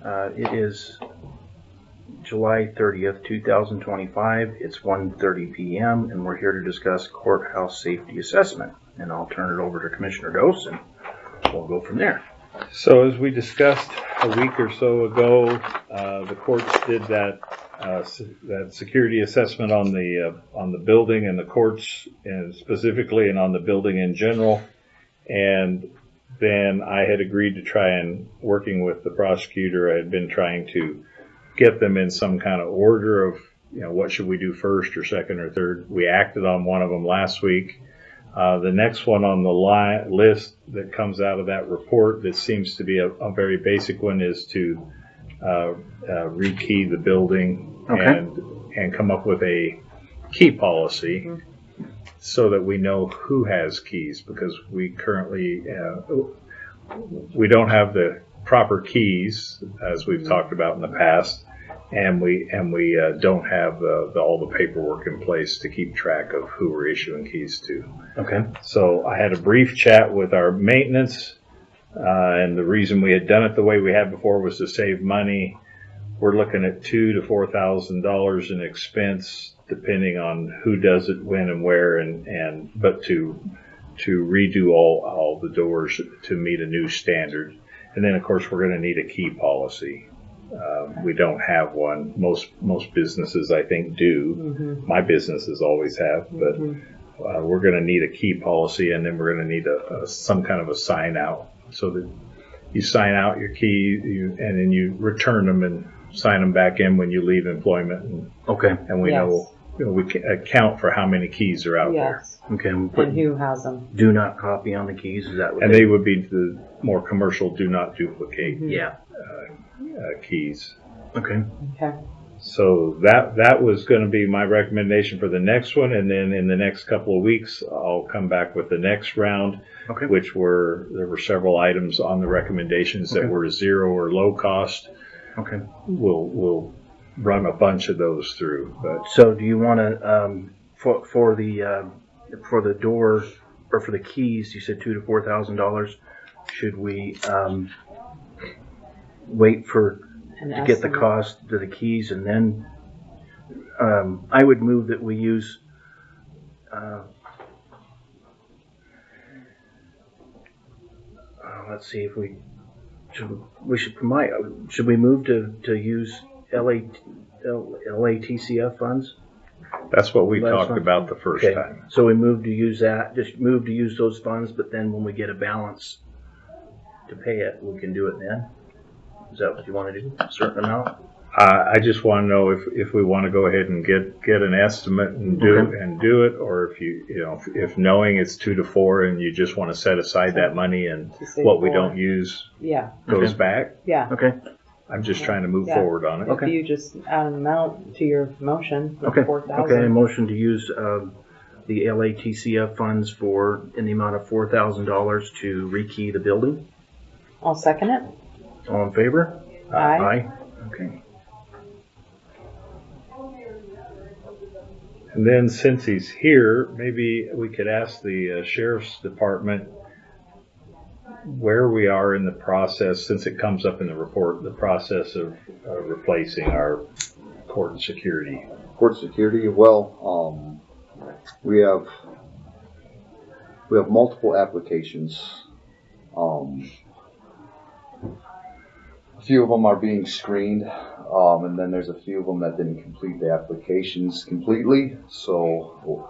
It is July 30th, 2025. It's 1:30 p.m. and we're here to discuss courthouse safety assessment. And I'll turn it over to Commissioner Dose and we'll go from there. So as we discussed a week or so ago, the courts did that security assessment on the building and the courts, and specifically, and on the building in general. And then I had agreed to try and, working with the prosecutor, I had been trying to get them in some kind of order of, what should we do first or second or third. We acted on one of them last week. The next one on the list that comes out of that report that seems to be a very basic one is to rekey the building. Okay. and come up with a key policy so that we know who has keys, because we currently we don't have the proper keys, as we've talked about in the past, and we don't have all the paperwork in place to keep track of who we're issuing keys to. Okay. So I had a brief chat with our maintenance, and the reason we had done it the way we had before was to save money. We're looking at $2,000 to $4,000 in expense, depending on who does it, when, and where, but to redo all the doors to meet a new standard. And then, of course, we're going to need a key policy. We don't have one. Most businesses, I think, do. Mm-hmm. My businesses always have, but we're going to need a key policy, and then we're going to need some kind of a sign out, so that you sign out your key, and then you return them and sign them back in when you leave employment. And we know, we can account for how many keys are out there. Okay. And who has them? Do not copy on the keys. Is that what? And they would be the more commercial, do not duplicate. Keys. Okay. Okay. So that was going to be my recommendation for the next one, and then in the next couple of weeks I'll come back with the next round, which there were several items on the recommendations that were zero or low cost. Okay. We'll run a bunch of those through. But so do you want to for the door or for the keys? You said $2,000 to $4,000. Should we wait to get the cost to the keys, and then I would move that we use let's see if should we move to use LATCF funds? That's what we talked about the first time. So we move to use that, just move to use those funds, but then when we get a balance to pay it, we can do it then? Is that what you want to do? A certain amount? I just want to know if we want to go ahead and get an estimate and do it, or if knowing it's 2 to 4 and you just want to set aside that money and what we don't use goes back. Yeah. Okay. I'm just trying to move forward on it. If you just add an amount to your motion, okay. 4,000. Okay. A motion to use the LATCF funds in the amount of $4,000 to rekey the building. I'll second it. All in favor? Aye. Okay. And then since he's here, maybe we could ask the Sheriff's Department where we are in the process, since it comes up in the report, the process of replacing our court security. Court security, well, we have multiple applications. A few of them are being screened, and then there's a few of them that didn't complete the applications completely. So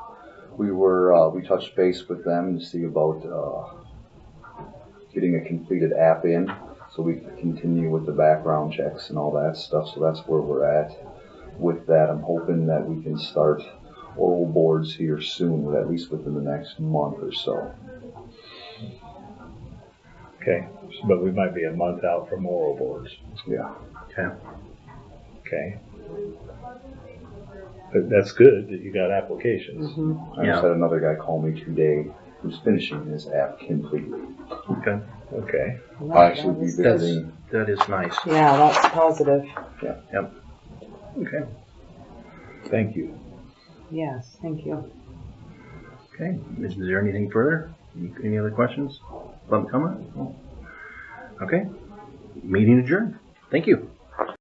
we touched base with them to see about getting a completed app in, so we can continue with the background checks and all that stuff. So that's where we're at with that. I'm hoping that we can start oral boards here soon, at least within the next month or so. Okay, but we might be a month out from oral boards. Yeah. Okay. But that's good that you got applications. I just had another guy call me today who's finishing his app completely. Okay. I'll actually be visiting. That is nice. Yeah, that's positive. Yeah. Yep. Okay. Thank you. Yes, thank you. Okay. Is there anything further? Any other questions? Public comment? Okay. Meeting adjourned. Thank you.